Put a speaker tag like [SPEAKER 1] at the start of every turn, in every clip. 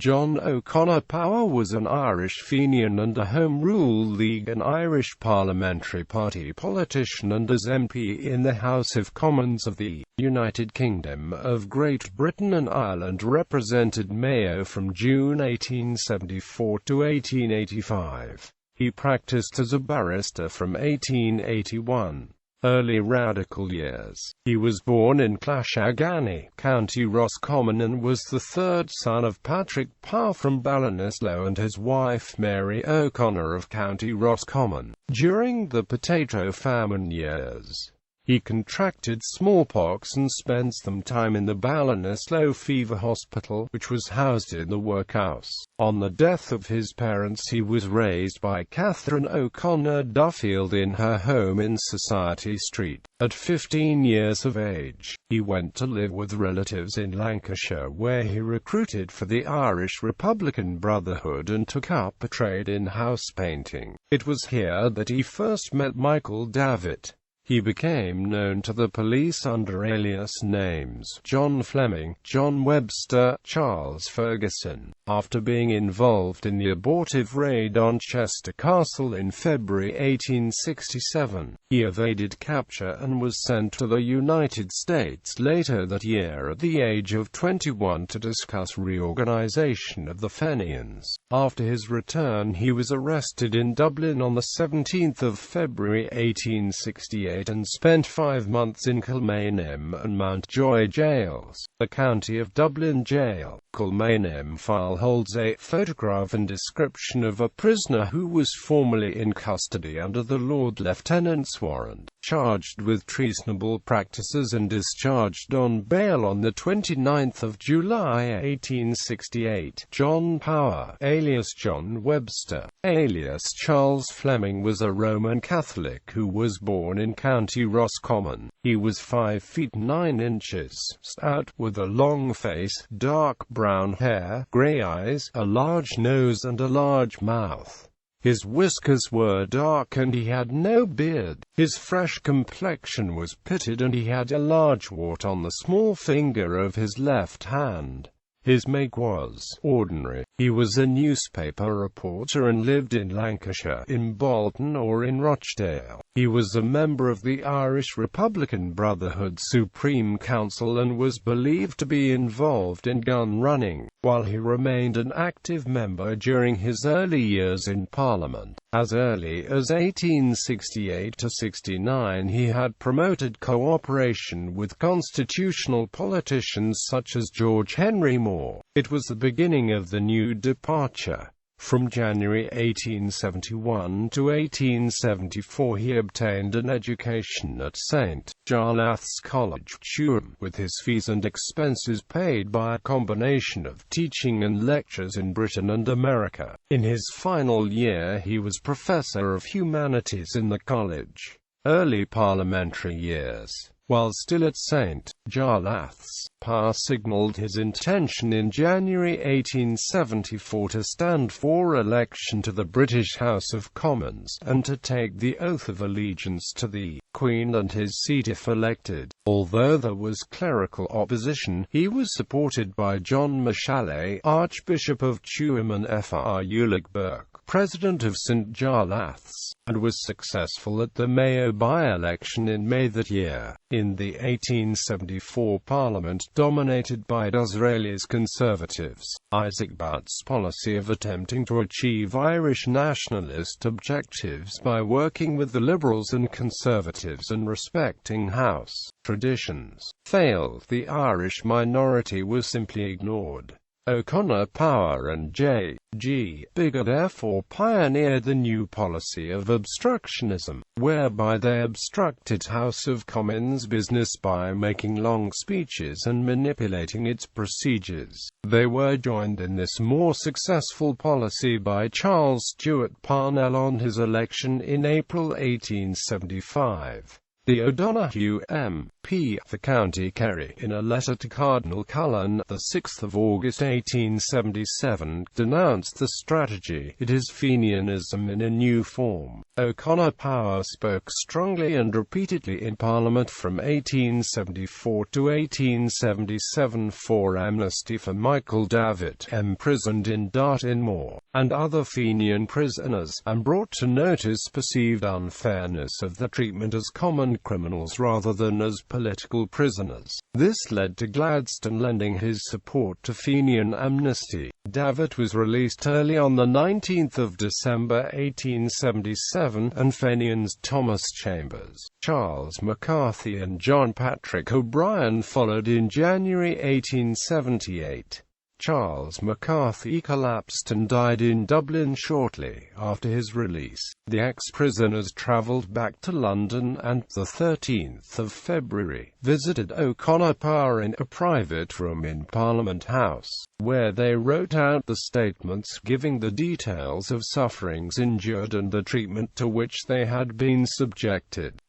[SPEAKER 1] John OConnor Power was an Irish Fenian and a Home Rule League and Irish Parliamentary Party politician, and as MP in the House of Commons of the United Kingdom of Great Britain and Ireland represented Mayo from June 1874 to 1885. He practised as a barrister from 1881. Early radical years. He was born in Clashagany, County Roscommon, and was the third son of Patrick Power from Ballinasloe and his wife Mary O'Connor of County Roscommon. During the potato famine years, he contracted smallpox and spent some time in the Ballinasloe Fever Hospital, which was housed in the workhouse. On the death of his parents, he was raised by Catherine O'Connor Duffield in her home in Society Street. At 15 years of age, he went to live with relatives in Lancashire, where he recruited for the Irish Republican Brotherhood and took up a trade in house painting. It was here that he first met Michael Davitt. He became known to the police under alias names John Fleming, John Webster, Charles Ferguson. After being involved in the abortive raid on Chester Castle in February 1867, he evaded capture and was sent to the United States later that year at the age of 21 to discuss reorganization of the Fenians. After his return, he was arrested in Dublin on the 17th of February 1868 and spent 5 months in Kilmainham and Mountjoy jails. The County of Dublin Jail, Kilmainham file holds a photograph and description of a prisoner who was formerly in custody under the Lord Lieutenant's warrant, charged with treasonable practices and discharged on bail on the 29th of July 1868. John Power, alias John Webster, alias Charles Fleming, was a Roman Catholic who was born in County Roscommon. He was 5 feet 9 inches, stout, with a long face, dark brown hair, grey eyes, a large nose and a large mouth. His whiskers were dark and he had no beard. His fresh complexion was pitted and he had a large wart on the small finger of his left hand. His make was ordinary. He was a newspaper reporter and lived in Lancashire, in Bolton or in Rochdale. He was a member of the Irish Republican Brotherhood Supreme Council and was believed to be involved in gun running, while he remained an active member during his early years in Parliament. As early as 1868 to 69, he had promoted cooperation with constitutional politicians such as George Henry Moore. It was the beginning of the new departure. From January 1871 to 1874 he obtained an education at St. Jarlath's College, Chewham, with his fees and expenses paid by a combination of teaching and lectures in Britain and America. In his final year he was Professor of Humanities in the college. Early parliamentary years. While still at St. Jarlath's, Power signalled his intention in January 1874 to stand for election to the British House of Commons, and to take the oath of allegiance to the Queen and his seat if elected. Although there was clerical opposition, he was supported by John Macaulay, Archbishop of Chewham, and Fr. Edmund Burke, President of St. Jarlath's, and was successful at the Mayo by-election in May that year. In the 1874 Parliament, dominated by Disraeli's Conservatives, Isaac Butt's policy of attempting to achieve Irish nationalist objectives by working with the Liberals and Conservatives and respecting House traditions failed. The Irish minority was simply ignored. O'Connor Power and J.G. Biggar therefore pioneered the new policy of obstructionism, whereby they obstructed House of Commons business by making long speeches and manipulating its procedures. They were joined in this more successful policy by Charles Stewart Parnell on his election in April 1875. The O'Donoghue M. the County Kerry, in a letter to Cardinal Cullen, 6 August 1877, denounced the strategy. It is Fenianism in a new form. O'Connor Power spoke strongly and repeatedly in Parliament from 1874 to 1877 for amnesty for Michael Davitt, imprisoned in Dartmoor, and other Fenian prisoners, and brought to notice perceived unfairness of the treatment as common criminals rather than as political prisoners. This led to Gladstone lending his support to Fenian amnesty. Davitt was released early on 19 December 1877, and Fenians Thomas Chambers, Charles McCarthy and John Patrick O'Brien followed in January 1878. Charles McCarthy collapsed and died in Dublin shortly after his release. The ex-prisoners travelled back to London and, 13 February, visited O'Connor Power in a private room in Parliament House, where they wrote out the statements giving the details of sufferings endured and the treatment to which they had been subjected.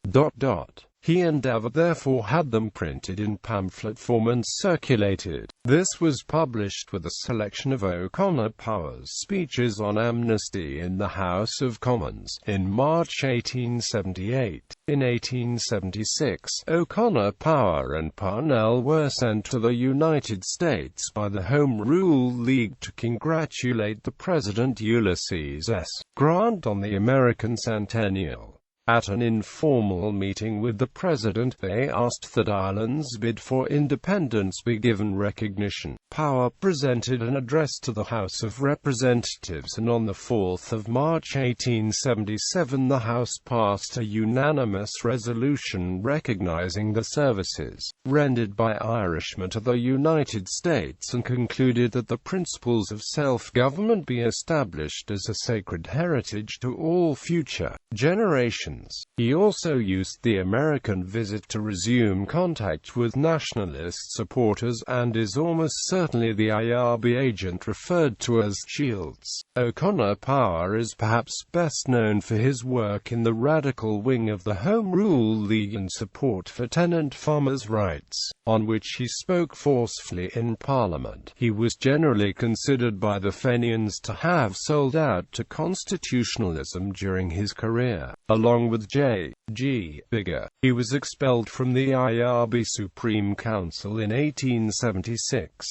[SPEAKER 1] He and Davitt therefore had them printed in pamphlet form and circulated. This was published with a selection of O'Connor Power's speeches on amnesty in the House of Commons, in March 1878. In 1876, O'Connor Power and Parnell were sent to the United States by the Home Rule League to congratulate the President Ulysses S. Grant on the American Centennial. At an informal meeting with the President, they asked that Ireland's bid for independence be given recognition. Power presented an address to the House of Representatives, and on 4 March 1877 the House passed a unanimous resolution recognizing the services rendered by Irishmen to the United States, and concluded that the principles of self-government be established as a sacred heritage to all future generations. He also used the American visit to resume contact with nationalist supporters, and is almost certainly the IRB agent referred to as Shields. O'Connor Power is perhaps best known for his work in the radical wing of the Home Rule League in support for tenant farmers' rights, on which he spoke forcefully in Parliament. He was generally considered by the Fenians to have sold out to constitutionalism during his career. Along with J.G. Biggar, he was expelled from the IRB Supreme Council in 1876.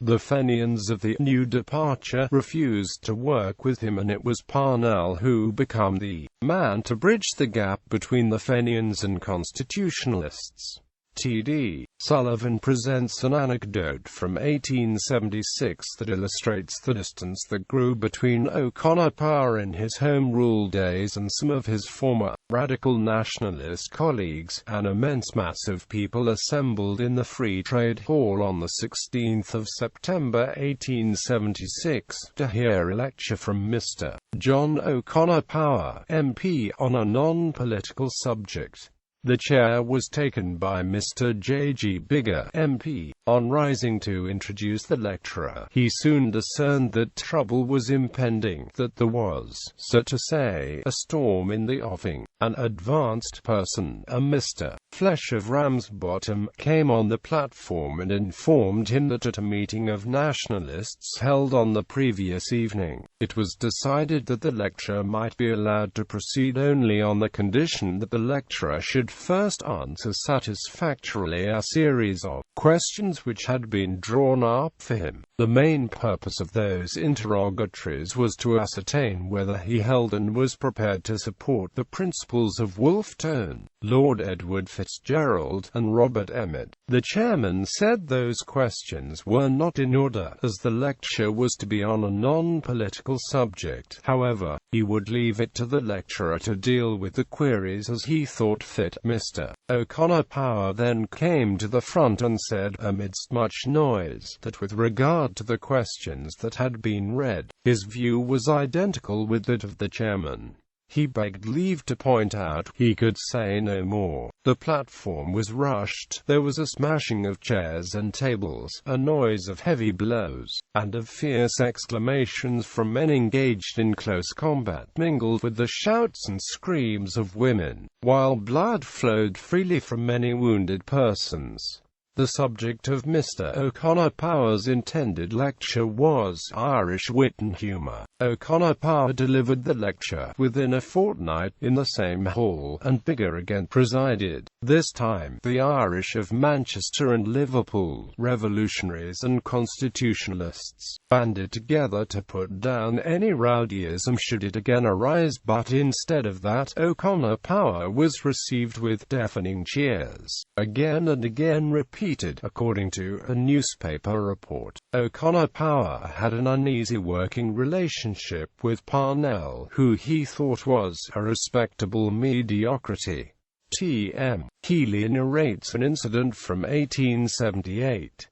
[SPEAKER 1] The Fenians of the new departure refused to work with him, and it was Parnell who became the man to bridge the gap between the Fenians and constitutionalists. T.D. Sullivan presents an anecdote from 1876 that illustrates the distance that grew between O'Connor Power in his Home Rule days and some of his former radical nationalist colleagues. An immense mass of people assembled in the Free Trade Hall on 16 September 1876 to hear a lecture from Mr. John O'Connor Power, MP, on a non-political subject. The chair was taken by Mr. J.G. Biggar, MP. On rising to introduce the lecturer, he soon discerned that trouble was impending, that there was, so to say, a storm in the offing. An advanced person, a Mr. Flesh of Ramsbottom, came on the platform and informed him that at a meeting of nationalists held on the previous evening, it was decided that the lecture might be allowed to proceed only on the condition that the lecturer should first answer satisfactorily a series of questions which had been drawn up for him. The main purpose of those interrogatories was to ascertain whether he held and was prepared to support the principles of Wolfe Tone, Lord Edward Fitzgerald, and Robert Emmet. The chairman said those questions were not in order, as the lecture was to be on a non-political subject. However, he would leave it to the lecturer to deal with the queries as he thought fit. Mr. O'Connor Power then came to the front and said, amidst much noise, that with regard to the questions that had been read, his view was identical with that of the chairman. He begged leave to point out he could say no more. The platform was rushed. There was a smashing of chairs and tables, a noise of heavy blows, and of fierce exclamations from men engaged in close combat, mingled with the shouts and screams of women, while blood flowed freely from many wounded persons. The subject of Mr. O'Connor Power's intended lecture was Irish wit and humour. O'Connor Power delivered the lecture within a fortnight, in the same hall, and Bigger again presided. This time, the Irish of Manchester and Liverpool, revolutionaries and constitutionalists, banded together to put down any rowdyism should it again arise, but instead of that, O'Connor Power was received with deafening cheers. Again and again repeated, according to a newspaper report. O'Connor Power had an uneasy working relationship with Parnell, who he thought was a respectable mediocrity. T.M. Healy narrates an incident from 1878.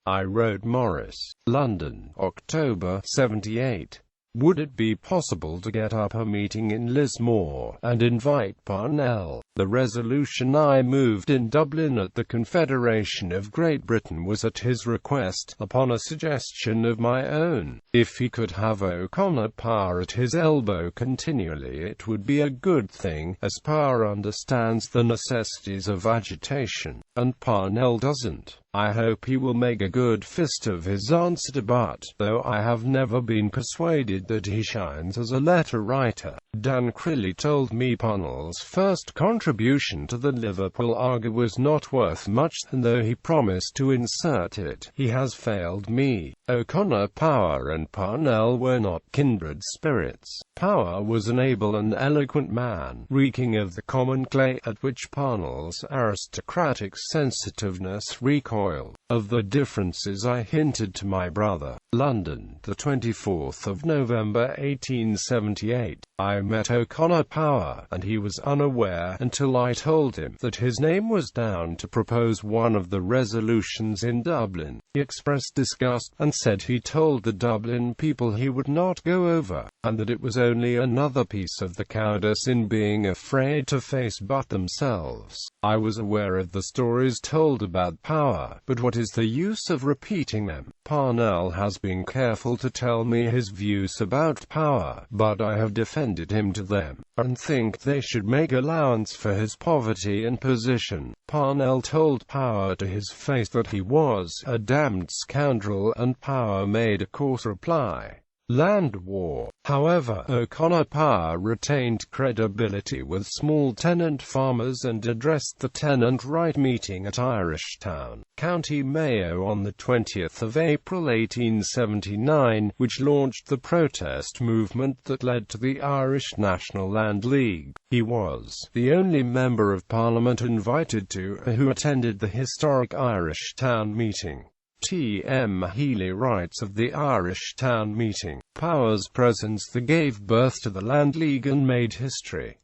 [SPEAKER 1] I wrote Morris, London, October 78. Would it be possible to get up a meeting in Lismore, and invite Parnell? The resolution I moved in Dublin at the Confederation of Great Britain was at his request, upon a suggestion of my own. If he could have O'Connor Power at his elbow continually, it would be a good thing, as Power understands the necessities of agitation, and Parnell doesn't. I hope he will make a good fist of his answer, but, though I have never been persuaded that he shines as a letter writer, Dan Crilly told me Parnell's first contribution to the Liverpool Argus was not worth much, and though he promised to insert it, he has failed me. O'Connor Power and Parnell were not kindred spirits. Power was an able and eloquent man, reeking of the common clay, at which Parnell's aristocratic sensitiveness recoiled. Of the differences I hinted to my brother. London, the 24th of November 1878. I met O'Connor Power, and he was unaware, until I told him, that his name was down to propose one of the resolutions in Dublin. He expressed disgust, and said he told the Dublin people he would not go over, and that it was only another piece of the cowardice in being afraid to face but themselves. I was aware of the stories told about Power, but what is the use of repeating them? Parnell has been careful to tell me his views about Power, but I have defended him to them, and think they should make allowance for his poverty and position. Parnell told Power to his face that he was a damned scoundrel, and Power made a coarse reply. Land war. However, O'Connor Power retained credibility with small tenant farmers and addressed the tenant right meeting at Irish Town, County Mayo on the 20th of April 1879, which launched the protest movement that led to the Irish National Land League. He was the only member of Parliament invited to who attended the historic Irish Town meeting. T.M. Healy writes of the Irish Town meeting, Power's presence that gave birth to the Land League and made history.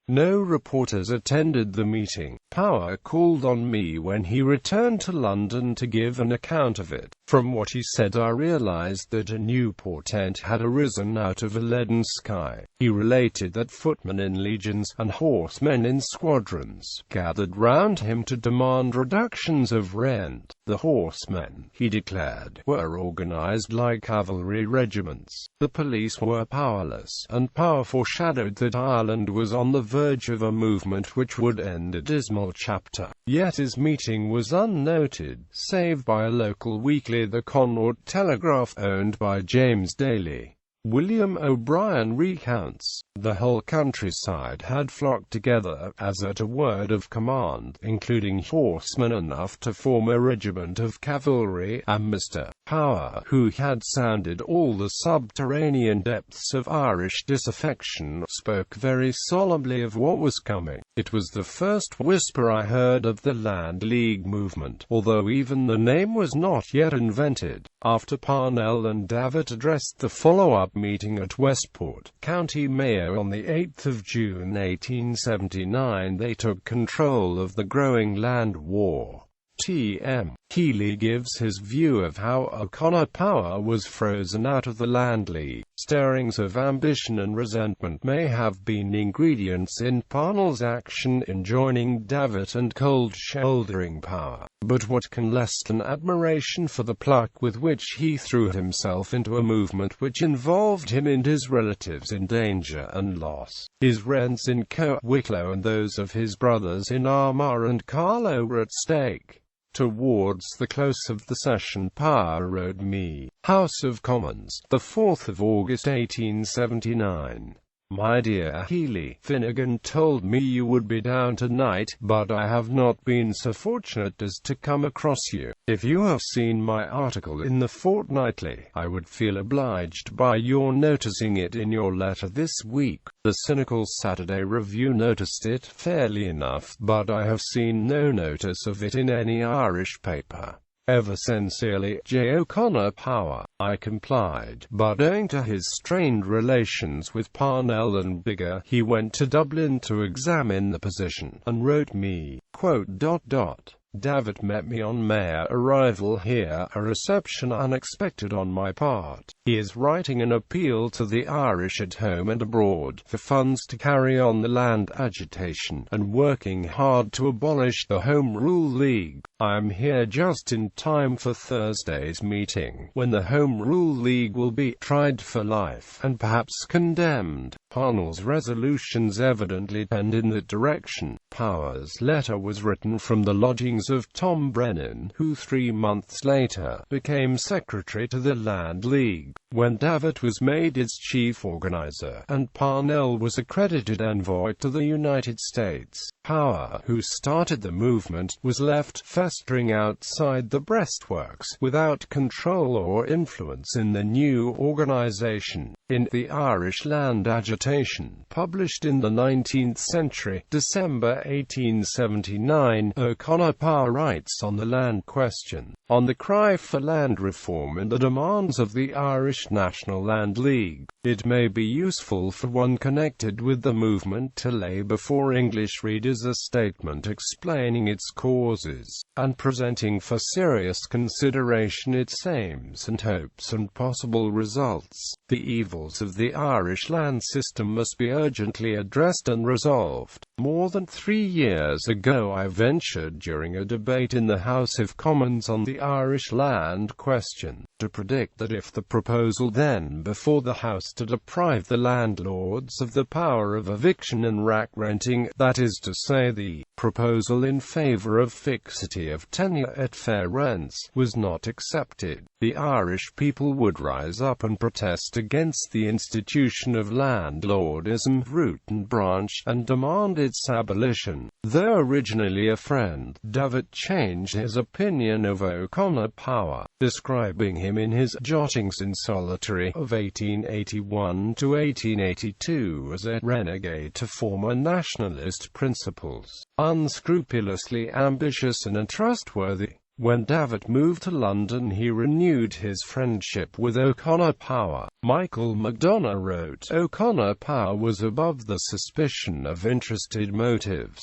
[SPEAKER 1] No reporters attended the meeting. Power called on me when he returned to London to give an account of it. From what he said I realized that a new portent had arisen out of a leaden sky. He related that footmen in legions, and horsemen in squadrons, gathered round him to demand reductions of rent. The horsemen, he declared, were organized like cavalry regiments. The police were powerless, and Power foreshadowed that Ireland was on the verge of a movement which would end a dismal chapter. Yet his meeting was unnoted, save by a local weekly, the Connaught Telegraph, owned by James Daly. William O'Brien recounts, the whole countryside had flocked together, as at a word of command, including horsemen enough to form a regiment of cavalry, and Mr. Power, who had sounded all the subterranean depths of Irish disaffection, spoke very solemnly of what was coming. It was the first whisper I heard of the Land League movement, although even the name was not yet invented. After Parnell and Davitt addressed the follow-up meeting at Westport, County Mayo on the 8th of June 1879, they took control of the growing land war. T.M. Healy gives his view of how O'Connor Power was frozen out of the Land League. Stirrings of ambition and resentment may have been ingredients in Parnell's action in joining Davitt and cold-shouldering Power, but what can lessen admiration for the pluck with which he threw himself into a movement which involved him and his relatives in danger and loss? His rents in Wicklow and those of his brothers in Armagh and Carlow were at stake. Towards the close of the session Power wrote me, House of Commons, the 4th of August 1879. My dear Healy, Finnegan told me you would be down tonight, but I have not been so fortunate as to come across you. If you have seen my article in the Fortnightly, I would feel obliged by your noticing it in your letter this week. The cynical Saturday Review noticed it fairly enough, but I have seen no notice of it in any Irish paper. Ever sincerely, J. O'Connor Power. I complied, but owing to his strained relations with Parnell and Biggar, he went to Dublin to examine the position, and wrote me, Davitt met me on Mayo arrival here, a reception unexpected on my part. He is writing an appeal to the Irish at home and abroad for funds to carry on the land agitation, and working hard to abolish the Home Rule League. I am here just in time for Thursday's meeting, when the Home Rule League will be tried for life, and perhaps condemned. Parnell's resolutions evidently tend in that direction. Power's letter was written from the lodgings of Tom Brennan, who 3 months later became secretary to the Land League, when Davitt was made its chief organizer, and Parnell was accredited envoy to the United States. Power, who started the movement, was left festering outside the breastworks, without control or influence in the new organization. In The Irish Land Agitation, published in the 19th Century, December 1879, O'Connor Power writes on the land question, on the cry for land reform and the demands of the Irish National Land League. It may be useful for one connected with the movement to lay before English readers a statement explaining its causes, and presenting for serious consideration its aims and hopes and possible results. The evils of the Irish land system must be urgently addressed and resolved. More than 3 years ago I ventured during a debate in the House of Commons on the Irish land question, to predict that if the proposal then before the House to deprive the landlords of the power of eviction and rack renting, that is to say the proposal in favour of fixity of tenure at fair rents, was not accepted, the Irish people would rise up and protest against the institution of landlordism, root and branch, and demand its abolition. Though originally a friend, Davitt changed his opinion of O'Connor Power, describing him in his Jottings in Solitary of 1881 to 1882 as a renegade to former nationalist principles, unscrupulously ambitious and untrustworthy. When Davitt moved to London he renewed his friendship with O'Connor Power. Michael MacDonagh wrote, O'Connor Power was above the suspicion of interested motives.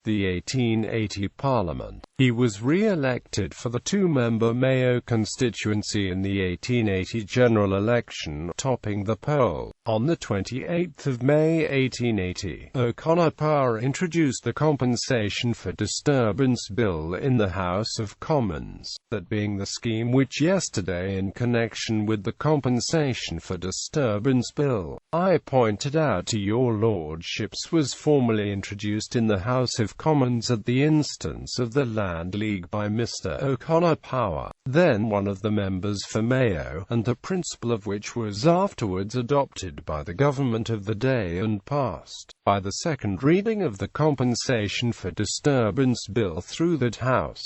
[SPEAKER 1] The 1880 Parliament. He was re-elected for the 2-member Mayo constituency in the 1880 general election, topping the poll. On the 28th of May 1880, O'Connor Power introduced the Compensation for Disturbance Bill in the House of Commons, that being the scheme which yesterday in connection with the Compensation for Disturbance Bill, I pointed out to your lordships was formally introduced in the House of Commons at the instance of the Land League by Mr. O'Connor Power, then one of the members for Mayo, and the principle of which was afterwards adopted by the government of the day and passed, by the second reading of the Compensation for Disturbance Bill through that House.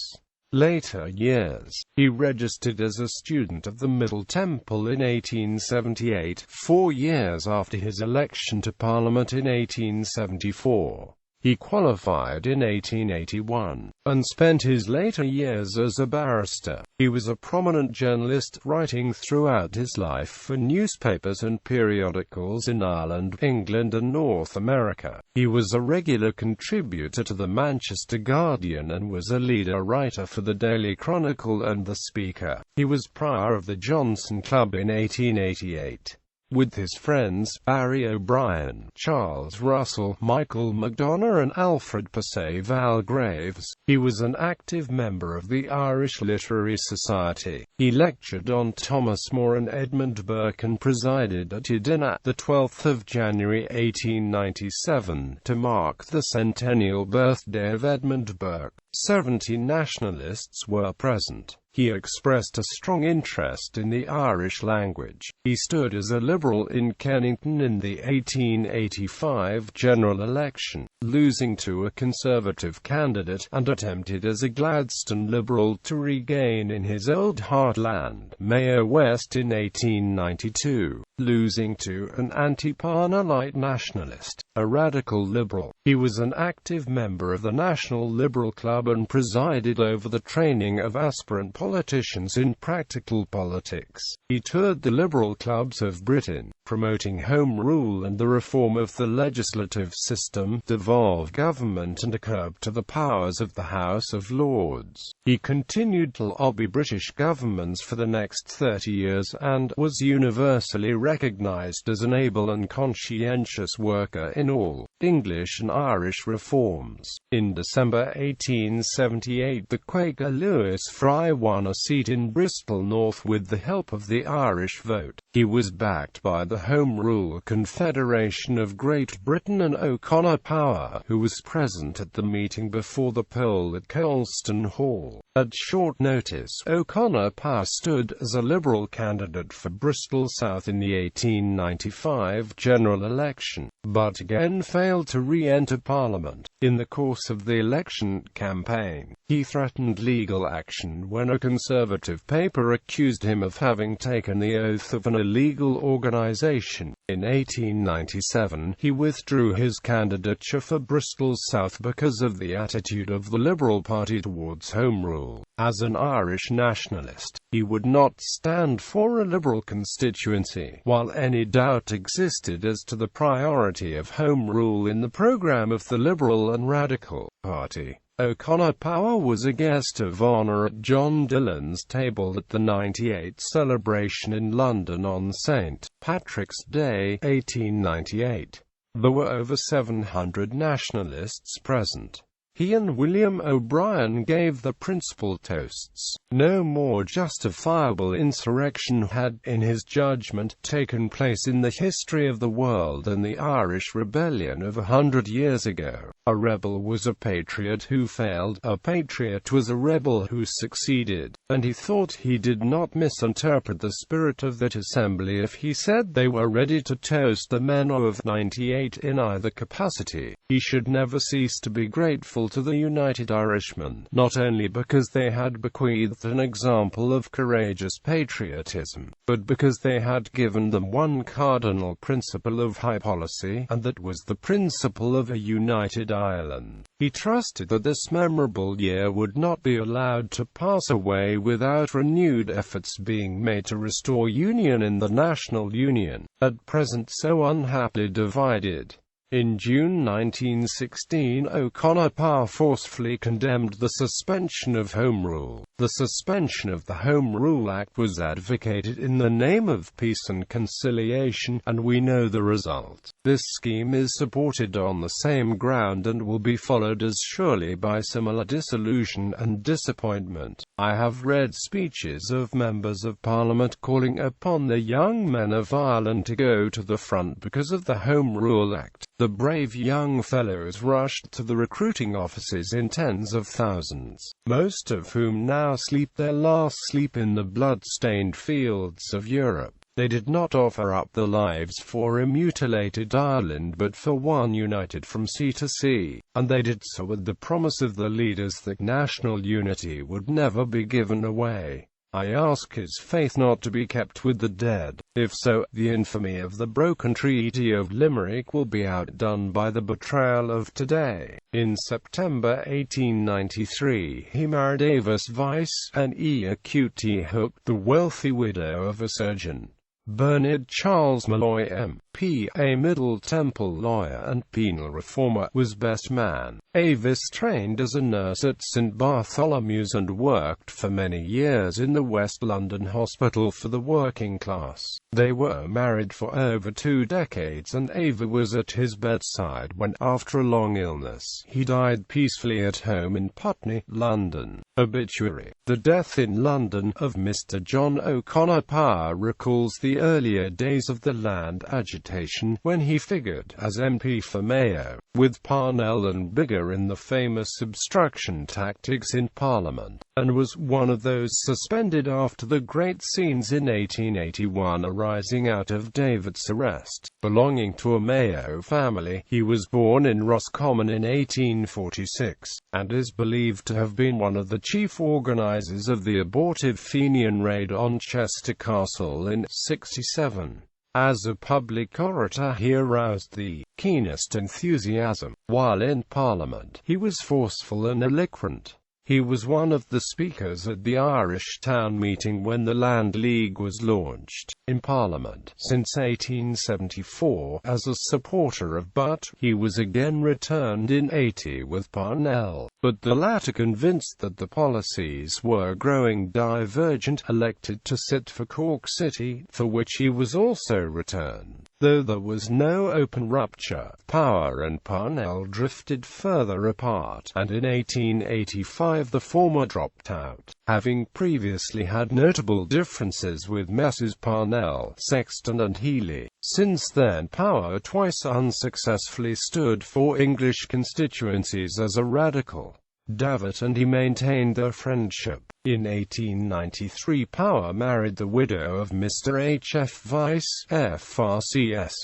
[SPEAKER 1] Later years, he registered as a student of the Middle Temple in 1878, 4 years after his election to Parliament in 1874. He qualified in 1881, and spent his later years as a barrister. He was a prominent journalist, writing throughout his life for newspapers and periodicals in Ireland, England and North America. He was a regular contributor to the Manchester Guardian and was a leader writer for the Daily Chronicle and the Speaker. He was prior of the Johnson Club in 1888. With his friends, Barry O'Brien, Charles Russell, Michael MacDonagh and Alfred Perceval Graves, he was an active member of the Irish Literary Society. He lectured on Thomas More and Edmund Burke and presided at a dinner the 12th of January 1897 to mark the centennial birthday of Edmund Burke. 70 nationalists were present. He expressed a strong interest in the Irish language. He stood as a Liberal in Kennington in the 1885 general election, losing to a Conservative candidate, and attempted as a Gladstone Liberal to regain in his old heartland, Mayo West in 1892, losing to an anti-Parnellite nationalist, a radical Liberal. He was an active member of the National Liberal Club and presided over the training of aspirant politicians in practical politics. He toured the liberal clubs of Britain, promoting Home Rule and the reform of the legislative system, devolved government and a curb to the powers of the House of Lords. He continued to lobby British governments for the next 30 years and was universally recognised as an able and conscientious worker in all English and Irish reforms. In December 1878, the Quaker Lewis Fry won a seat in Bristol North with the help of the Irish vote. He was backed by the Home Rule Confederation of Great Britain and O'Connor Power, who was present at the meeting before the poll at Colston Hall. At short notice, O'Connor Power stood as a Liberal candidate for Bristol South in the 1895 general election, but again failed to re-enter Parliament. In the course of the election campaign, he threatened legal action when a Conservative paper accused him of having taken the oath of an illegal organisation. In 1897, he withdrew his candidature for Bristol South because of the attitude of the Liberal Party towards Home Rule. As an Irish nationalist, he would not stand for a Liberal constituency, while any doubt existed as to the priority of Home Rule in the programme of the Liberal and Radical Party. O'Connor Power was a guest of honour at John Dillon's table at the 98th celebration in London on St. Patrick's Day, 1898. There were over 700 nationalists present. He and William O'Brien gave the principal toasts. No more justifiable insurrection had, in his judgment, taken place in the history of the world than the Irish Rebellion of 100 years ago. A rebel was a patriot who failed, a patriot was a rebel who succeeded, and he thought he did not misinterpret the spirit of that assembly if he said they were ready to toast the men of 98 in either capacity. He should never cease to be grateful to the United Irishmen, not only because they had bequeathed an example of courageous patriotism, but because they had given them one cardinal principle of high policy, and that was the principle of a united Ireland. He trusted that this memorable year would not be allowed to pass away without renewed efforts being made to restore union in the national union, at present so unhappily divided. In June 1916, O'Connor Power forcefully condemned the suspension of Home Rule. The suspension of the Home Rule Act was advocated in the name of peace and conciliation, and we know the result. This scheme is supported on the same ground and will be followed as surely by similar disillusion and disappointment. I have read speeches of members of Parliament calling upon the young men of Ireland to go to the front because of the Home Rule Act. The brave young fellows rushed to the recruiting offices in tens of thousands, most of whom now sleep their last sleep in the blood-stained fields of Europe. They did not offer up their lives for a mutilated Ireland but for one united from sea to sea, and they did so with the promise of the leaders that national unity would never be given away. I ask his faith not to be kept with the dead. If so, the infamy of the broken Treaty of Limerick will be outdone by the betrayal of today. In September 1893, he married Avis Weiss, an EAQT Hook, the wealthy widow of a surgeon. Bernard Charles Malloy M.P., a Middle Temple lawyer and penal reformer, was best man. Avis trained as a nurse at St Bartholomew's and worked for many years in the West London Hospital for the working class. They were married for over 2 decades, and Ava was at his bedside when, after a long illness, he died peacefully at home in Putney, London. Obituary. The death in London of Mr. John O'Connor Power recalls the earlier days of the land agitation, when he figured as MP for Mayo, with Parnell and Biggar in the famous obstruction tactics in Parliament, and was one of those suspended after the great scenes in 1881 arising out of David's arrest. Belonging to a Mayo family, he was born in Roscommon in 1846, and is believed to have been one of the chief organisers of the abortive Fenian raid on Chester Castle in '67. As a public orator, he aroused the keenest enthusiasm. While in Parliament, he was forceful and eloquent. He was one of the speakers at the Irish town meeting when the Land League was launched. In Parliament since 1874, as a supporter of Butt, he was again returned in '80 with Parnell, but the latter, convinced that the policies were growing divergent, elected to sit for Cork City, for which he was also returned. Though there was no open rupture, Power and Parnell drifted further apart, and in 1885 the former dropped out, having previously had notable differences with Messrs. Parnell, Sexton and Healy. Since then, Power twice unsuccessfully stood for English constituencies as a radical. Davitt and he maintained their friendship. In 1893, Power married the widow of Mr. H. F. Weiss, FRCS.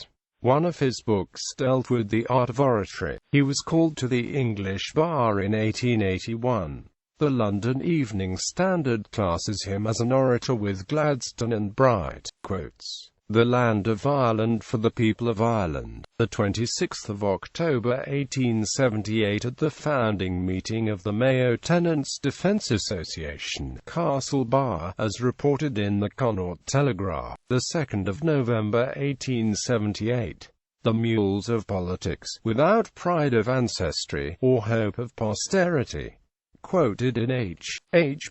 [SPEAKER 1] One of his books dealt with the art of oratory. He was called to the English bar in 1881. The London Evening Standard classes him as an orator with Gladstone and Bright. Quotes. The Land of Ireland for the People of Ireland. The 26th of October 1878, at the founding meeting of the Mayo Tenants' Defence Association, Castle Bar, as reported in the Connaught Telegraph. The 2nd of November 1878. The mules of politics, without pride of ancestry, or hope of posterity. Quoted in H.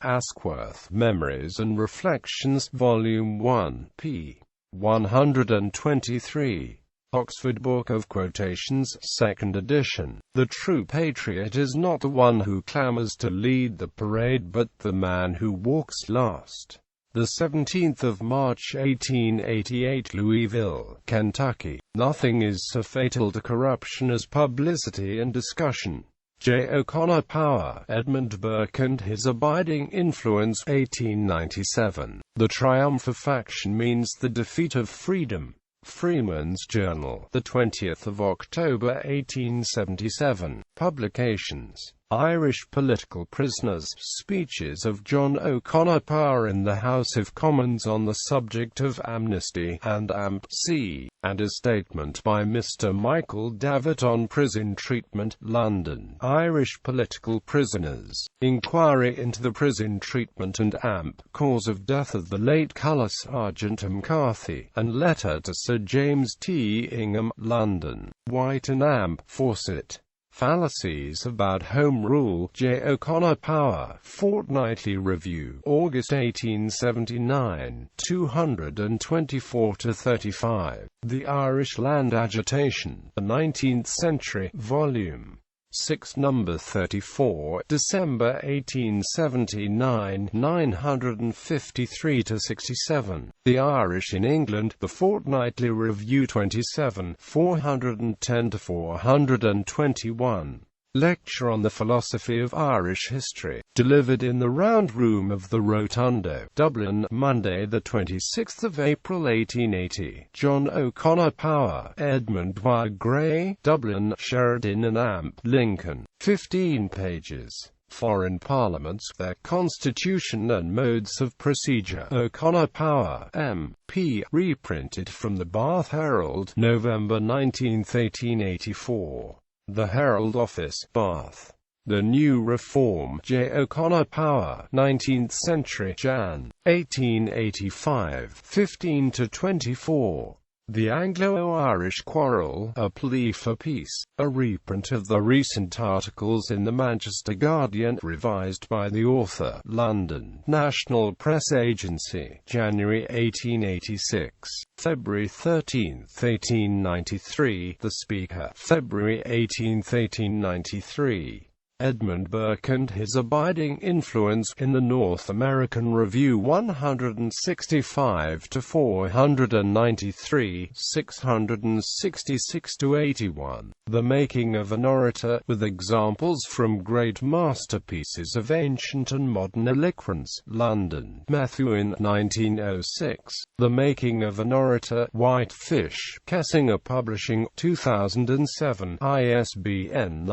[SPEAKER 1] Asquith, Memories and Reflections, Volume 1, p. 123. Oxford Book of Quotations, 2nd edition. The true patriot is not the one who clamours to lead the parade, but the man who walks last. The 17th of March 1888, Louisville, Kentucky. Nothing is so fatal to corruption as publicity and discussion. J. O'Connor Power, Edmund Burke and his abiding influence, 1897. The triumph of faction means the defeat of freedom. Freeman's Journal, the 20th of October 1877. Publications. Irish Political Prisoners, Speeches of John O'Connor Power in the House of Commons on the subject of amnesty and AMP-C, and a statement by Mr. Michael Davitt on prison treatment, London. Irish Political Prisoners. Inquiry into the prison treatment and AMP, cause of death of the late Colour Sergeant McCarthy, and letter to Sir James T. Ingham, London. White and AMP, Fawcett. Fallacies about Home Rule, J. O'Connor Power, Fortnightly Review, August 1879, 224-35. The Irish Land Agitation, the 19th Century, Volume 6, Number 34, December 1879, 953-67. The Irish in England, The Fortnightly Review 27, 410-421. Lecture on the Philosophy of Irish History, delivered in the Round Room of the Rotundo, Dublin, Monday 26 April 1880. John O'Connor Power, Edmund Y. Gray, Dublin, Sheridan and AMP, Lincoln. 15 pages. Foreign parliaments, their constitution and modes of procedure. O'Connor Power, MP. Reprinted from the Bath Herald, November 19, 1884. The Herald Office, Bath. The New Reform, J. O'Connor Power, 19th Century, Jan. 1885, 15–24. The Anglo-Irish Quarrel, A Plea for Peace, a reprint of the recent articles in the Manchester Guardian, revised by the author, London, National Press Agency, January 1886, February 13, 1893, The Speaker, February 18, 1893. Edmund Burke and His Abiding Influence, in the North American Review 165–493, 666–81. The Making of an Orator, with examples from great masterpieces of ancient and modern eloquence, London, Methuen, 1906. The Making of an Orator, Whitefish, Kessinger Publishing, 2007, ISBN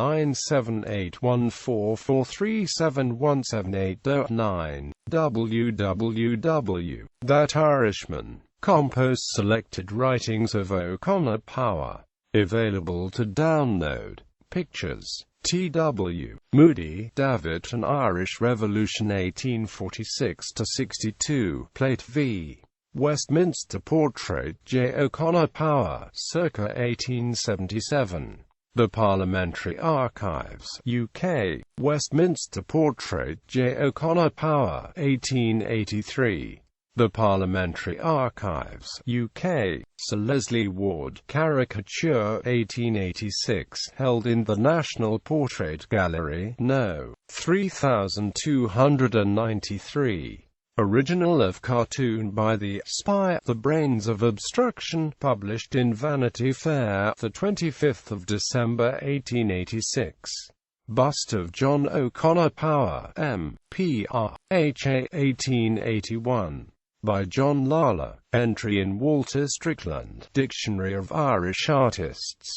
[SPEAKER 1] 97814437178-9. www. That Irishman. Compost Selected Writings of O'Connor Power. Available to download. Pictures. T.W. Moody, David. An Irish Revolution 1846–62. Plate V. Westminster Portrait, J. O'Connor Power, circa 1877. The Parliamentary Archives, UK. Westminster Portrait, J. O'Connor Power, 1883. The Parliamentary Archives, UK. Sir Leslie Ward, Caricature, 1886, held in the National Portrait Gallery, No. 3293. Original of cartoon by the Spy, The Brains of Obstruction, published in Vanity Fair, 25 December 1886. Bust of John O'Connor Power, M.P. R.H.A. 1881. By John Lala. Entry in Walter Strickland, Dictionary of Irish Artists.